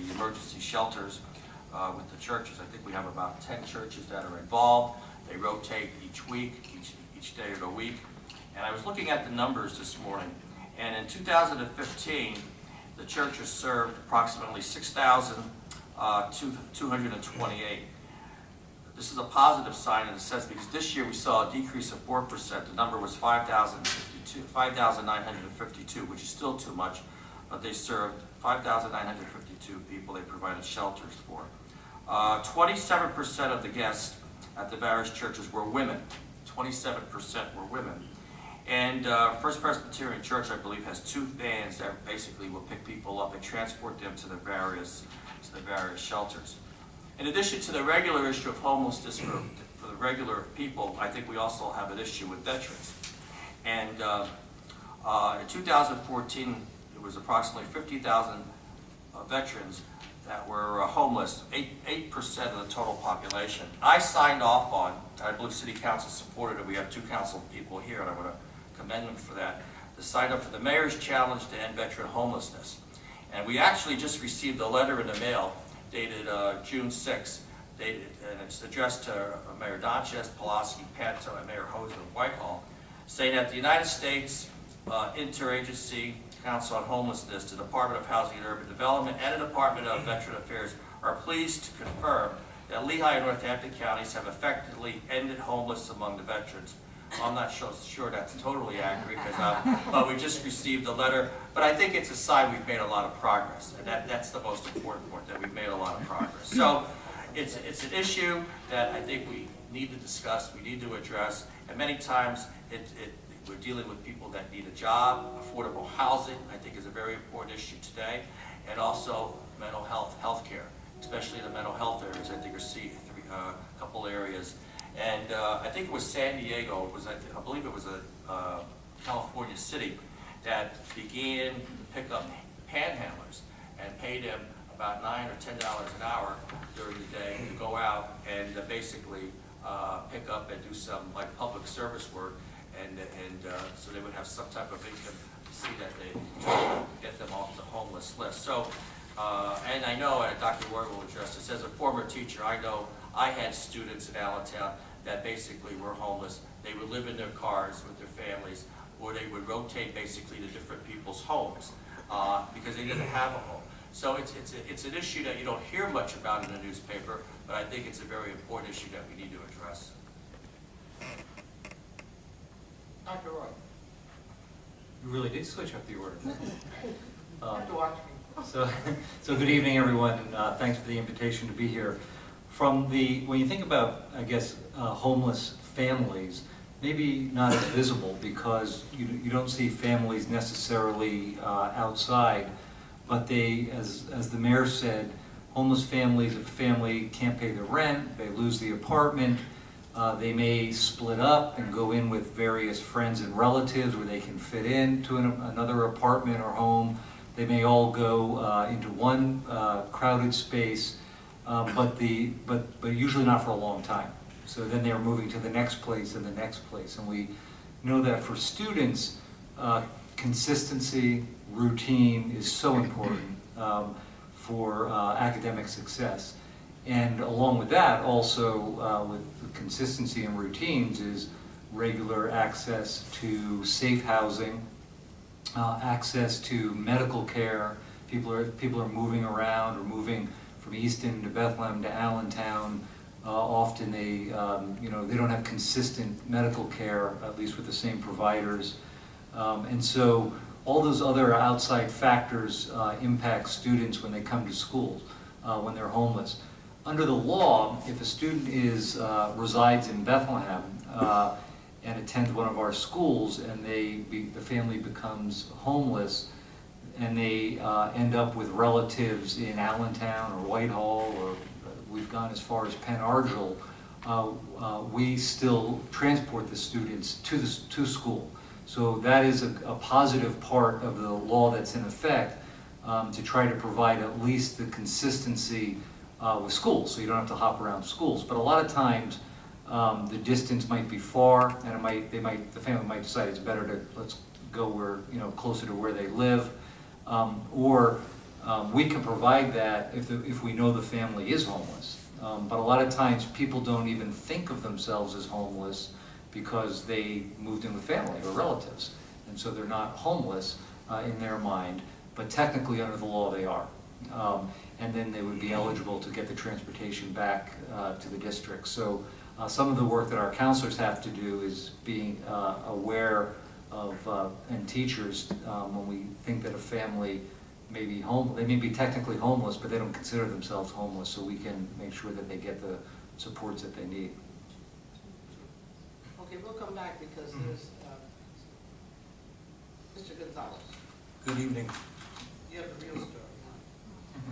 the emergency shelters with the churches. I think we have about 10 churches that are involved. They rotate each week, each day of the week. And I was looking at the numbers this morning, and in 2015, the churches served approximately 6,228. This is a positive sign in a sense because this year we saw a decrease of 4%. The number was 5,952, which is still too much, but they served 5,952 people they provided shelters for. 27% of the guests at the various churches were women. 27% were women. And First Presbyterian Church, I believe, has 2 vans that basically will pick people up and transport them to the various shelters. In addition to the regular issue of homelessness for the regular people, I think we also have an issue with veterans. And in 2014, there was approximately 50,000 veterans that were homeless, 8% of the total population. I signed off on, I believe City Council supported it, we have 2 council people here, and I want to commend them for that, to sign up for the Mayor's Challenge to End Veteran Homelessness. And we actually just received a letter in the mail dated June 6th, and it's addressed to Mayor Donches, Pulaski, Panto, and Mayor Hosen of Whitehall, saying that the United States Interagency Council on Homelessness, the Department of Housing and Urban Development, and the Department of Veteran Affairs are pleased to confirm that Lehigh and Northampton counties have effectively ended homelessness among the veterans. Well, I'm not sure that's totally accurate, but we just received a letter. But I think it's a sign we've made a lot of progress, and that's the most important point, that we've made a lot of progress. So it's an issue that I think we need to discuss, we need to address, and many times we're dealing with people that need a job. Affordable housing, I think, is a very important issue today, and also mental health care, especially in the mental health areas. I think we're seeing a couple areas. And I think it was San Diego, I believe it was a California city that began to pick up panhandlers and paid them about $9 or $10 an hour during the day to go out and basically pick up and do some like public service work, and so they would have some type of income to see that they try to get them off the homeless list. So, and I know, and Dr. Ward will address this, as a former teacher, I know I had students in Allentown that basically were homeless. They would live in their cars with their families, or they would rotate basically to different people's homes because they didn't have a home. So it's an issue that you don't hear much about in the newspaper, but I think it's a very important issue that we need to address. Dr. Roy. You really did switch up the order. You have to watch me. So good evening, everyone, and thanks for the invitation to be here. When you think about, I guess, homeless families, maybe not as visible because you don't see families necessarily outside, but they, as the mayor said, homeless families, if a family can't pay their rent, they lose the apartment, they may split up and go in with various friends and relatives where they can fit into another apartment or home. They may all go into one crowded space, but usually not for a long time. So then they're moving to the next place and the next place. And we know that for students, consistency, routine is so important for academic success. And along with that, also with consistency and routines is regular access to safe housing, access to medical care. People are moving around or moving from Easton to Bethlehem to Allentown. Often they don't have consistent medical care, at least with the same providers. And so all those other outside factors impact students when they come to schools, when they're homeless. Under the law, if a student resides in Bethlehem and attends one of our schools and the family becomes homeless and they end up with relatives in Allentown or Whitehall, or we've gone as far as Penn Argyl, we still transport the students to school. So that is a positive part of the law that's in effect to try to provide at least the consistency with schools, so you don't have to hop around schools. But a lot of times the distance might be far, and the family might decide it's better to let's go closer to where they live, or We can provide that if we know the family is homeless. But a lot of times, people don't even think of themselves as homeless because they moved in with family or relatives. And so they're not homeless in their mind, but technically under the law they are. And then they would be eligible to get the transportation back to the district. So some of the work that our counselors have to do is being aware of, and teachers, when we think that a family may be they may be technically homeless, but they don't consider themselves homeless, so we can make sure that they get the supports that they need. Okay, we'll come back because there's Mr. Gonzalez. Good evening. You have a real story.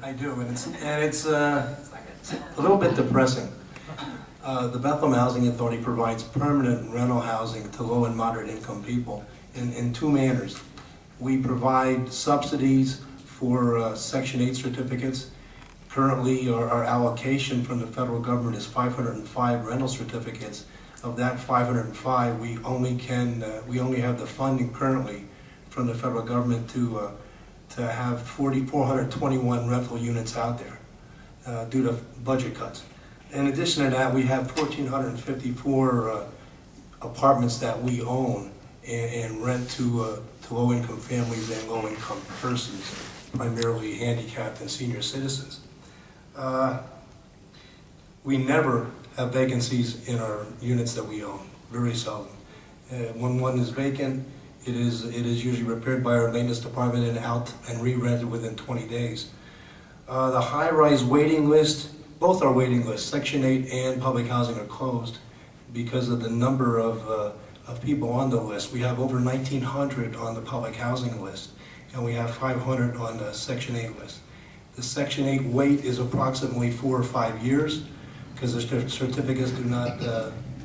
I do, and it's a little bit depressing. The Bethlehem Housing Authority provides permanent rental housing to low and moderate income people in two manners. We provide subsidies for Section 8 certificates. Currently, our allocation from the federal government is 505 rental certificates. Of that 505, we only have the funding currently from the federal government to have 4,421 rental units out there due to budget cuts. In addition to that, we have 1,454 apartments that we own and rent to low-income families and low-income persons, primarily handicapped and senior citizens. We never have vacancies in our units that we own, very seldom. When one is vacant, it is usually repaired by our maintenance department and out and re-rented within 20 days. The high-rise waiting list, both our waiting lists, Section 8 and public housing, are closed because of the number of people on the list. We have over 1,900 on the public housing list, and we have 500 on the Section 8 list. The Section 8 wait is approximately 4 or 5 years because the certificates do not,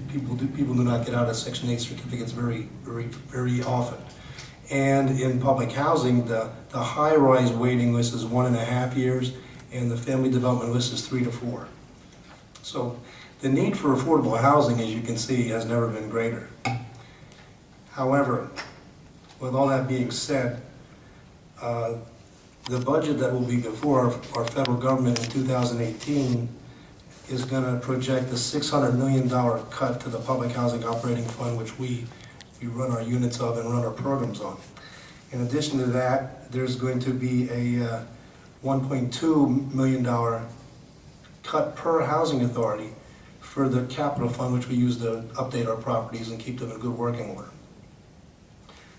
people do not get out of Section 8 certificates very often. And in public housing, the high-rise waiting list is 1.5 years, and the family development list is 3 to 4. So the need for affordable housing, as you can see, has never been greater. However, with all that being said, the budget that will be before our federal government in 2018 is going to project a $600 million cut to the Public Housing Operating Fund, which we run our units of and run our programs on. In addition to that, there's going to be a $1.2 million cut per housing authority for the capital fund, which we use to update our properties and keep them in good working order.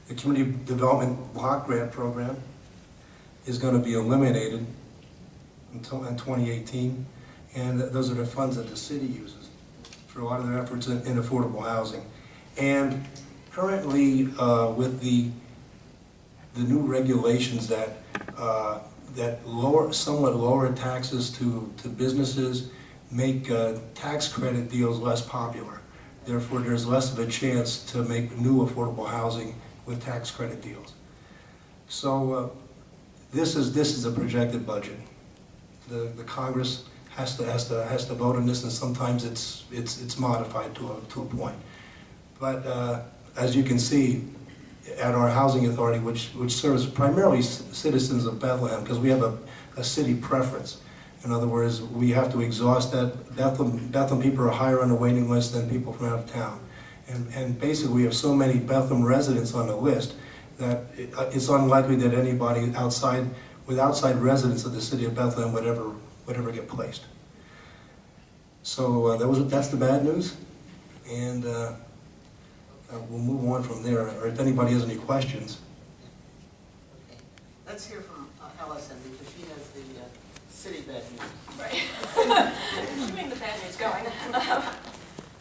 The Community Development Block Grant Program is going to be eliminated until in 2018, and those are the funds that the city uses for a lot of their efforts in affordable housing. And currently, with the new regulations that somewhat lower taxes to businesses, make tax credit deals less popular. Therefore, there's less of a chance to make new affordable housing with tax credit deals. So this is a projected budget. The Congress has to vote on this, and sometimes it's modified to a point. But as you can see, at our housing authority, which serves primarily citizens of Bethlehem, because we have a city preference. In other words, we have to exhaust that. Bethlehem people are higher on the waiting list than people from out of town. And basically, we have so many Bethlehem residents on the list that it's unlikely that anybody with outside residents of the city of Bethlehem would ever get placed. So that's the bad news, and we'll move on from there. Or if anybody has any questions. Okay. Let's hear from Allison, because she has the city bad news. Right. Keeping the bad news going.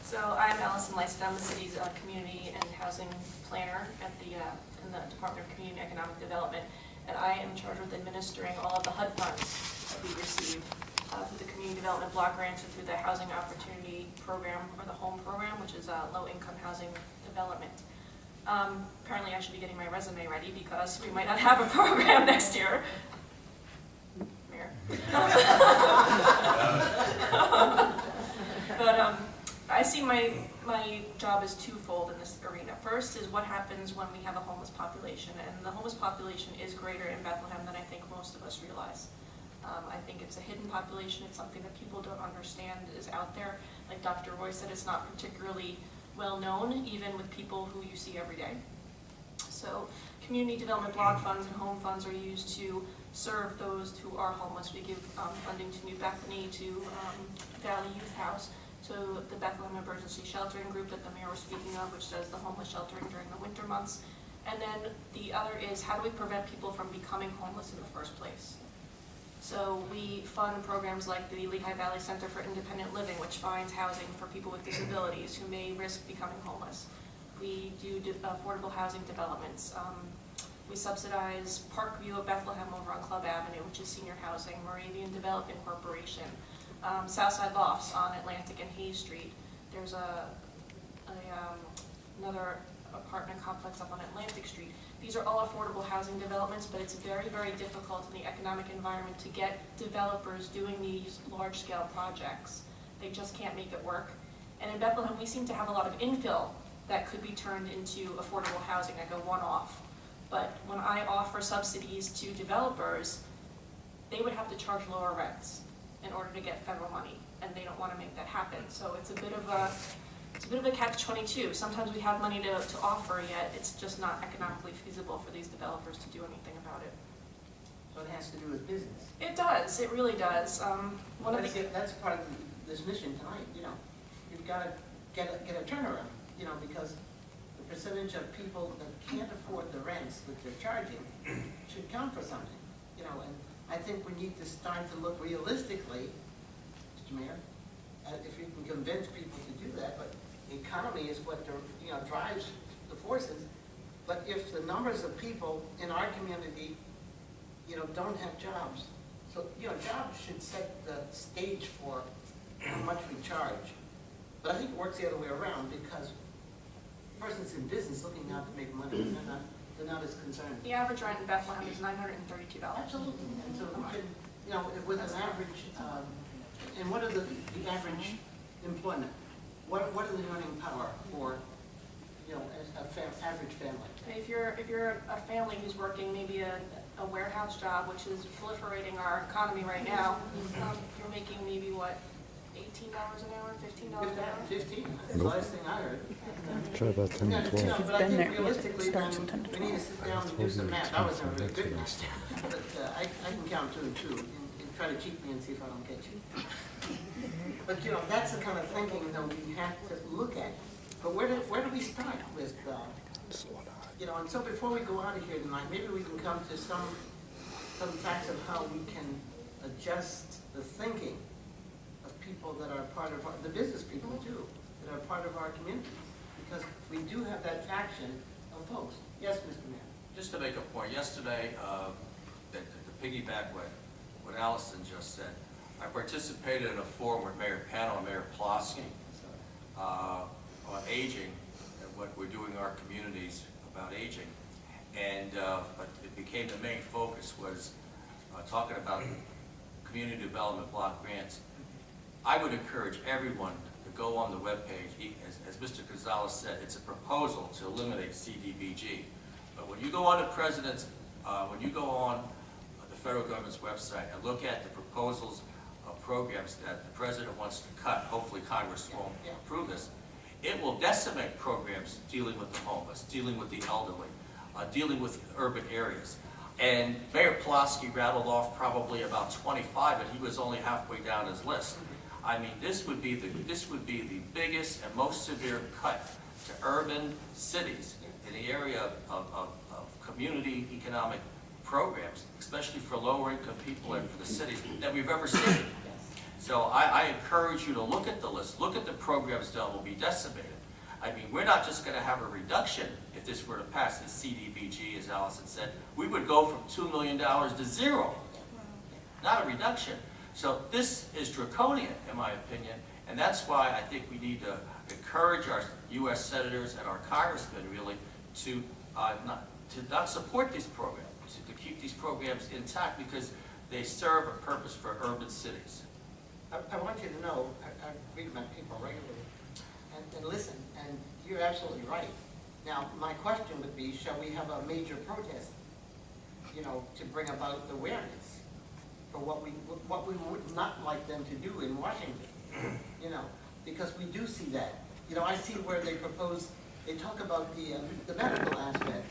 So I'm Allison Lyston. I'm the city's community and housing planner at in the Department of Community and Economic Development, and I am charged with administering all of the HUD funds that we receive through the Community Development Block Grants and through the Housing Opportunity Program, or the HOME program, which is low-income housing development. Apparently I should be getting my resume ready because we might not have a program next year. Mayor. But I see my job job is twofold in this arena. First is what happens when we have a homeless population, and the homeless population is greater in Bethlehem than I think most of us realize. I think it's a hidden population. It's something that people don't understand is out there. Like Dr. Roy said, it's not particularly well known, even with people who you see every day. So community development block funds and home funds are used to serve those who are homeless. We give funding to New Bethany, to Valley Youth House, to the Bethlehem Emergency Sheltering Group that the mayor was speaking of, which does the homeless sheltering during the winter months. And then the other is, how do we prevent people from becoming homeless in the first place? So we fund programs like the Lehigh Valley Center for Independent Living, which finds housing for people with disabilities who may risk becoming homeless. We do affordable housing developments. We subsidize Parkview of Bethlehem over on Club Avenue, which is senior housing, Moravian Development Corporation, Southside Lofts on Atlantic and Hayes Street. There's another apartment complex up on Atlantic Street. These are all affordable housing developments, but it's very, very difficult in the economic environment to get developers doing these large-scale projects. They just can't make it work. And in Bethlehem, we seem to have a lot of infill that could be turned into affordable housing, like a one-off. But when I offer subsidies to developers, they would have to charge lower rents in order to get federal money, and they don't want to make that happen. So it's a bit of a catch-22. Sometimes we have money to offer, yet it's just not economically feasible for these developers to do anything about it. So it has to do with business. It does. It really does. That's part of this mission tonight, you know. You've got to get a turnaround, you know, because the percentage of people that can't afford the rents that they're charging should count for something, you know. And I think we need to start to look realistically, Mr. Mayor, if you can convince people to do that, but the economy is what drives the forces. But if the numbers of people in our community, don't have jobs, so, jobs should set the stage for how much we charge. But I think it works the other way around, because the person's in business looking out to make money, and they're not as concerned. The average rent in Bethlehem is $932. Absolutely, and so we could, with an average, and what are the average employment? What are the earning power for, average family? If you're a family who's working maybe a warehouse job, which is proliferating our economy right now, you're making maybe what, $18 an hour, $15 an hour? 15, that's the last thing I heard. Try about 10 or 12. But I think realistically, we need to sit down and do some math. I was never very good at math, but I can count 2 and 2 and try to cheat me and see if I don't get you. But that's the kind of thinking that we have to look at. But where do we start with, and so before we go out of here tonight, maybe we can come to some facts of how we can adjust the thinking of people that are part of the business people too, that are part of our community, because we do have that faction of folks. Yes, Mr. Mayor. Just to make a point, yesterday, to piggyback what Allison just said, I participated in a forum with Mayor Pano and Mayor Plosky on aging and what we're doing in our communities about aging. And but it became the main focus was talking about community development block grants. I would encourage everyone to go on the webpage. As Mr. Gonzalez said, it's a proposal to eliminate CDBG. But when you go on the president's, when you go on the federal government's website and look at the proposals of programs that the president wants to cut, hopefully Congress won't approve this, it will decimate programs dealing with the homeless, dealing with the elderly, dealing with urban areas. And Mayor Plosky rattled off probably about 25, and he was only halfway down his list. I mean, this would be the biggest and most severe cut to urban cities in the area of community economic programs, especially for lower income people and for the cities, that we've ever seen. So I encourage you to look at the list, look at the programs that will be decimated. I mean, we're not just going to have a reduction if this were to pass the CDBG, as Allison said. We would go from $2 million to 0, not a reduction. So this is draconian, in my opinion, and that's why I think we need to encourage our U.S. senators and our congressmen, really, to not support these programs, to keep these programs intact, because they serve a purpose for urban cities. I want you to know, I read about people regularly and listen, and you're absolutely right. Now, my question would be, shall we have a major protest, you know, to bring about awareness for what we would not like them to do in Washington, you know, because we do see that. You know, I see where they propose, they talk about the medical aspect,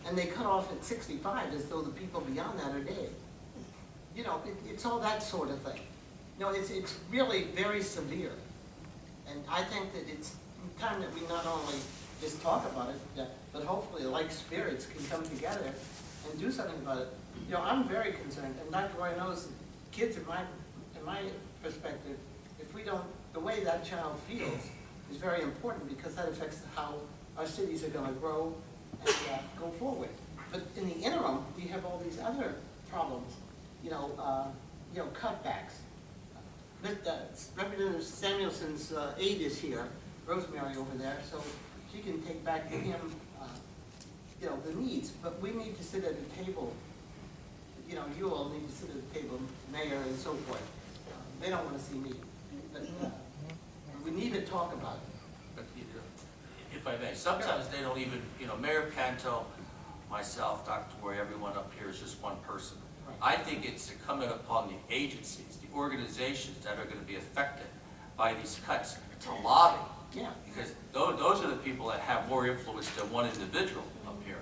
and they cut off at 65 as though the people beyond that are dead. You know, it's all that sort of thing. You know, it's really very severe. And I think that it's time that we not only just talk about it, but hopefully like spirits can come together and do something about it. You know, I'm very concerned, and Dr. Roy knows that kids, in my perspective, if we don't, the way that child feels is very important because that affects how our cities are going to grow and go forward. But in the interim, we have all these other problems, you know, cutbacks. Representative Samuelson's aide is here, Rosemary over there, so she can take back to him, you know, the needs. But we need to sit at the table. You know, you all need to sit at the table, mayor and so forth. They don't want to see me, but we need to talk about it. But, if I may, sometimes they don't even, you know, Mayor Panto, myself, Dr. Roy, everyone up here is just one person. I think it's incumbent upon the agencies, the organizations that are going to be affected by these cuts to lobby. Yeah. Because those are the people that have more influence than one individual up here.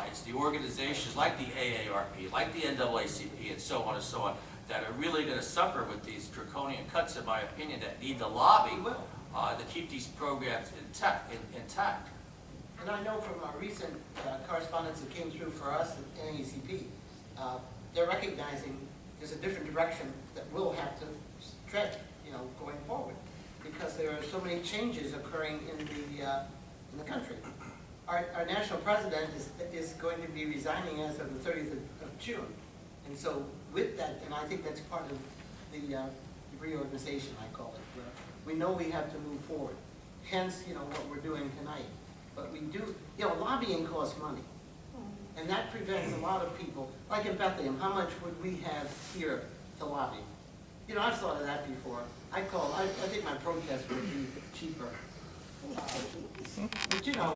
It's the organizations like the AARP, like the NAACP, and so on, that are really going to suffer with these draconian cuts, in my opinion, that need to lobby to keep these programs intact. And I know from our recent correspondence that came through for us at NAACP, they're recognizing there's a different direction that we'll have to tread, you know, going forward, because there are so many changes occurring in the country. Our national president is going to be resigning as of the 30th of June, and so with that, and I think that's part of the reorganization, I call it, where we know we have to move forward. Hence, you know, what we're doing tonight. But we do, you know, lobbying costs money. And that prevents a lot of people, like in Bethlehem, how much would we have here to lobby? You know, I've thought of that before. I think my protest would be cheaper. But you know,